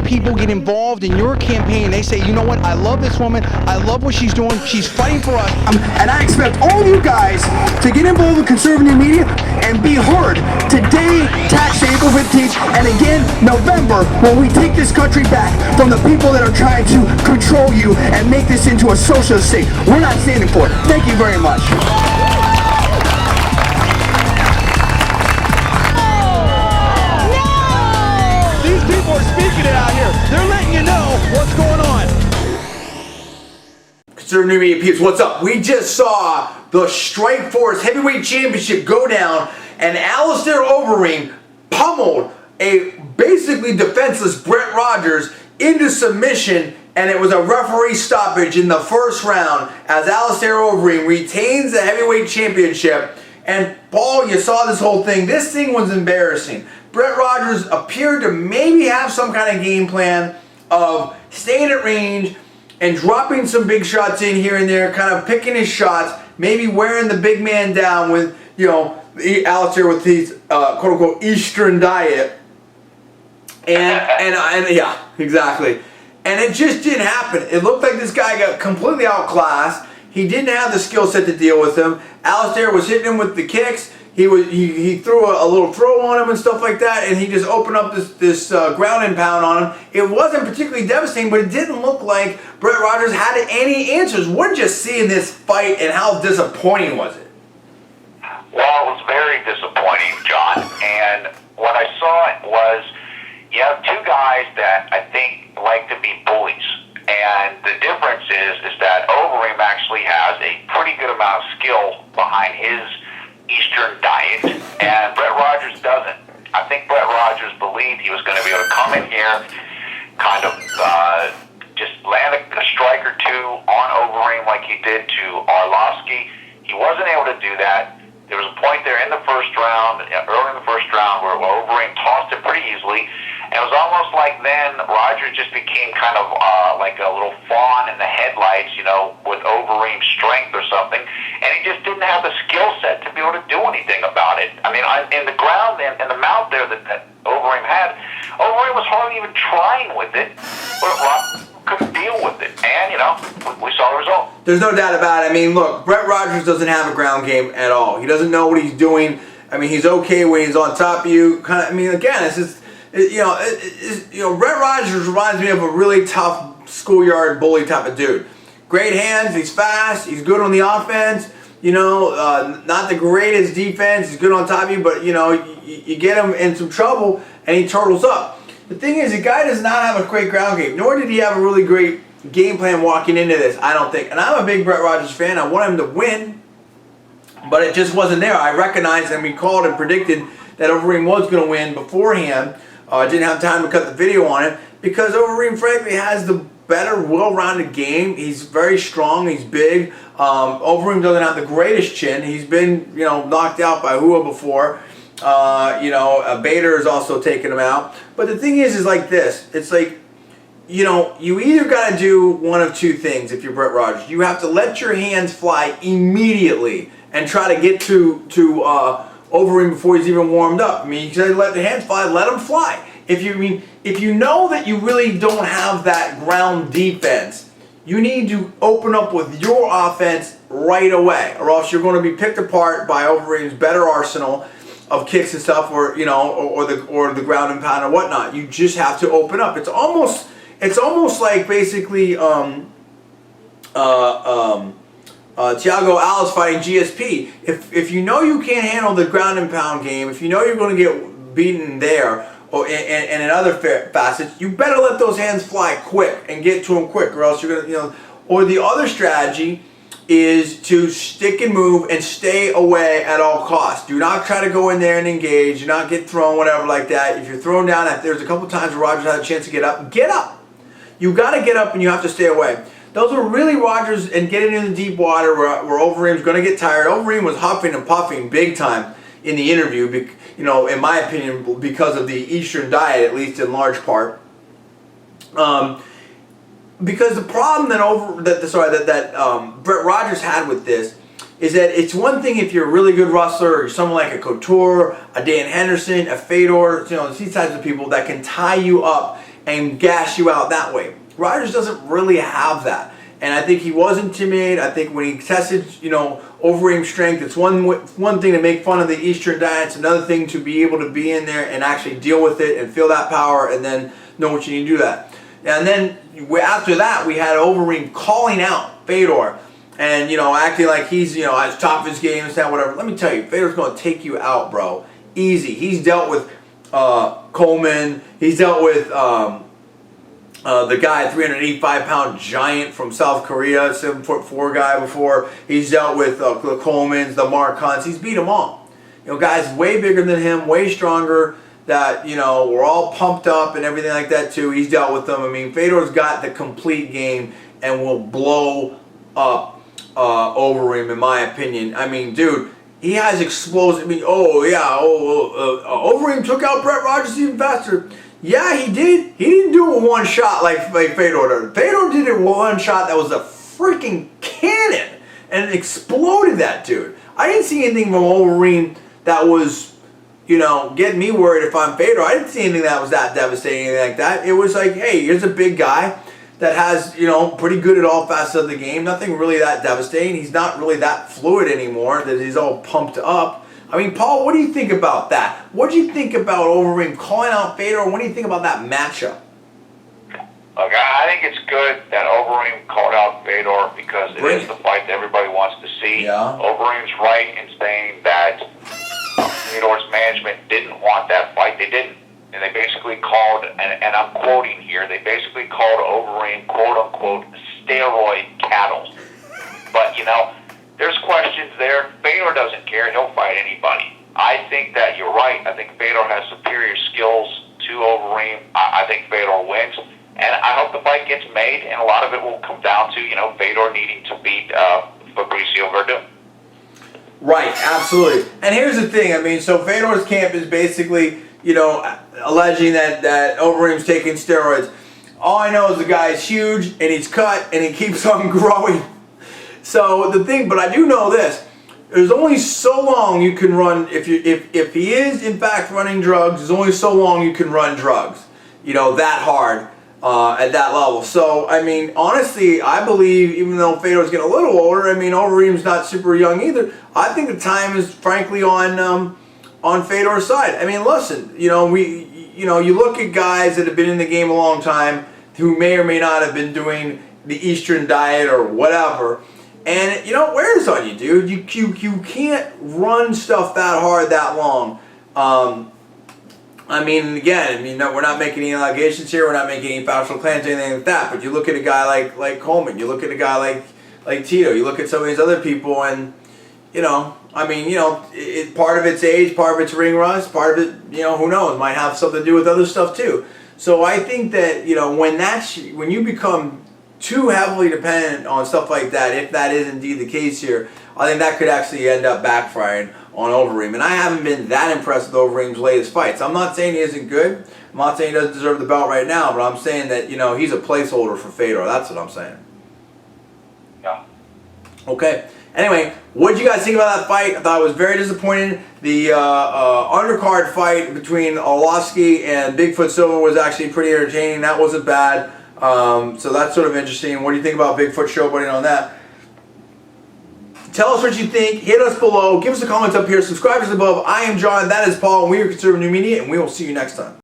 people get involved in your campaign. They say, you know what, I love this woman, I love what she's doing, she's fighting for us. And I expect all of you guys to get involved with conservative media and be heard today, tax day, April 15th, and again, November, when we take this country back from the people that are trying to control you and make this into a socialist state. We're not standing for it. Thank you very much. These people are speaking it out here. They're letting you know what's going on. Conservative media peeps, what's up? We just saw the Strikeforce Heavyweight Championship go down, and Alistair Overeem pummeled a basically defenseless Brett Rogers into submission, and it was a referee stoppage in the first round as Alistair Overeem retains the Heavyweight Championship. And Paul, you saw this whole thing. This thing was embarrassing. Brett Rogers appeared to maybe have some kind of game plan of staying at range and dropping some big shots in here and there, kind of picking his shots, maybe wearing the big man down with, you know, Alistair with his quote-unquote Eastern diet. And yeah, exactly. And it just didn't happen. It looked like this guy got completely outclassed. He didn't have the skill set to deal with him. Alistair was hitting him with the kicks. He threw a little throw on him and stuff like that, and he just opened up this ground and pound on him. It wasn't particularly devastating, but it didn't look like Brett Rogers had any answers. We're just seeing this fight, and how disappointing was it? Well, it was very disappointing, John. And what I saw was you have two guys that I think like to be bullies. And the difference is that Overeem actually has a pretty good amount of skill behind his Eastern diet, and Brett Rogers doesn't. I think Brett Rogers believed he was going to be able to come in here, kind of just land a strike or two on Overeem like he did to Arlovsky. He wasn't able to do that. There was a point there in the first round, early in the first round, where Overeem tossed it pretty easily. And it was almost like then Rogers just became kind of like a little fawn in the headlights, you know, with Overeem's strength or something. And he just didn't have the skill set to be able to do anything about it. I mean, in the ground and the mount there that Overeem had, Overeem was hardly even trying with it, but Rogers couldn't deal with it. And, you know, we saw the result. There's no doubt about it. I mean, look, Brett Rogers doesn't have a ground game at all. He doesn't know what he's doing. I mean, he's okay when he's on top of you. Kind of, I mean, again, it's just, you know, Brett Rogers reminds me of a really tough schoolyard bully type of dude. Great hands, he's fast, he's good on the offense. You know, not the greatest defense. He's good on top of you, but you know, you get him in some trouble and he turtles up. The thing is, the guy does not have a great ground game, nor did he have a really great game plan walking into this, I don't think. And I'm a big Brett Rogers fan. I want him to win, but it just wasn't there. I recognized and we called and predicted that Overeem was going to win beforehand. Didn't have time to cut the video on it because Overeem, frankly, has the better, well-rounded game. He's very strong. He's big. Overeem doesn't have the greatest chin. He's been, you know, knocked out by Hua before. You know, Bader has also taken him out. But the thing is like this. It's like, you know, you either got to do one of two things if you're Brett Rogers. You have to let your hands fly immediately and try to get to Overeem before he's even warmed up. I mean, you can let the hands fly, let them fly. If you know that you really don't have that ground defense, you need to open up with your offense right away, or else you're going to be picked apart by Overeem's better arsenal of kicks and stuff, or you know, or the ground and pound and whatnot. You just have to open up. It's almost like basically Thiago Alves fighting GSP. If you know you can't handle the ground and pound game, if you know you're going to get beaten there, or and in other facets, you better let those hands fly quick and get to them quick, or else you're going to, you know. Or the other strategy is to stick and move and stay away at all costs. Do not try to go in there and engage. Do not get thrown, whatever like that. If you're thrown down, there's a couple times where Rogers had a chance to get up. Get up. You got to get up and you have to stay away. Those were really Rogers and getting in the deep water where Overeem's going to get tired. Overeem was huffing and puffing big time in the interview, you know, in my opinion, because of the Eastern diet, at least in large part. Because the problem that Brett Rogers had with this is that it's one thing if you're a really good wrestler, or someone like a Couture, a Dan Henderson, a Fedor, you know, these types of people that can tie you up and gas you out that way. Rogers doesn't really have that. And I think he was intimidated. I think when he tested, Overeem's strength, it's one thing to make fun of the Eastern diet. It's another thing to be able to be in there and actually deal with it and feel that power and then know what you need to do that. And then after that, we had Overeem calling out Fedor and, acting like he's, at the top of his game and whatever. Let me tell you, Fedor's going to take you out, bro. Easy. He's dealt with Coleman. He's dealt with the guy, 385-pound giant from South Korea, 7'4" guy before. He's dealt with the Colemans, the Mark Hunts. He's beat them all. Guys way bigger than him, way stronger, that, we're all pumped up and everything like that too. He's dealt with them. I mean, Fedor's got the complete game and will blow up Overeem, in my opinion. I mean, dude, he has explosive. I mean, Overeem took out Brett Rogers even faster. Yeah, he did. He didn't do it with one shot like Fedor did. Fedor did it with one shot that was a freaking cannon and it exploded that dude. I didn't see anything from Overeem that was, getting me worried if I'm Fedor. I didn't see anything that was that devastating, anything like that. It was like, hey, here's a big guy that has, pretty good at all facets of the game. Nothing really that devastating. He's not really that fluid anymore, that he's all pumped up. I mean, Paul, what do you think about that? What do you think about Overeem calling out Fedor? What do you think about that matchup? Look, I think it's good that Overeem called out Fedor because it is the fight that everybody wants to see. Yeah. Overeem's right in saying that Fedor's management didn't want that fight. They didn't. And they basically called, and I'm quoting here, they basically called Overeem, quote-unquote, steroid cattle. But, there's questions there. Fedor doesn't care. He'll fight anybody. I think that you're right. I think Fedor has superior skills to Overeem. I think Fedor wins. And I hope the fight gets made, and a lot of it will come down to, Fedor needing to beat Fabricio Verdun. Right, absolutely. And here's the thing. I mean, so Fedor's camp is basically, alleging that Overeem's taking steroids. All I know is the guy's huge, and he's cut, and he keeps on growing. So the thing, but I do know this: there's only so long you can run. If he is in fact running drugs, there's only so long you can run drugs. That hard at that level. So I mean, honestly, I believe even though Fedor's getting a little older, I mean Overeem's not super young either. I think the time is frankly on Fedor's side. I mean, listen, you look at guys that have been in the game a long time who may or may not have been doing the Eastern diet or whatever. And it wears on you, dude. You can't run stuff that hard that long. I mean, again, we're not making any allegations here. We're not making any factual claims or anything like that. But you look at a guy like Coleman. You look at a guy like Tito. You look at some of these other people, and part of it's age, part of it's ring rust, part of it, who knows, might have something to do with other stuff too. So I think that when you become too heavily dependent on stuff like that, if that is indeed the case here, I think that could actually end up backfiring on Overeem. And I haven't been that impressed with Overeem's latest fights. I'm not saying he isn't good. I'm not saying he doesn't deserve the belt right now, but I'm saying that, he's a placeholder for Fedor. That's what I'm saying. Yeah. Okay. Anyway, what did you guys think about that fight? I thought it was very disappointing. The undercard fight between Orlovsky and Bigfoot Silva was actually pretty entertaining. That wasn't bad. So that's sort of interesting. What do you think about Bigfoot showboating on that? Tell us what you think. Hit us below. Give us a comment up here. Subscribe to us above. I am John. That is Paul. And we are Conservative New Media. And we will see you next time.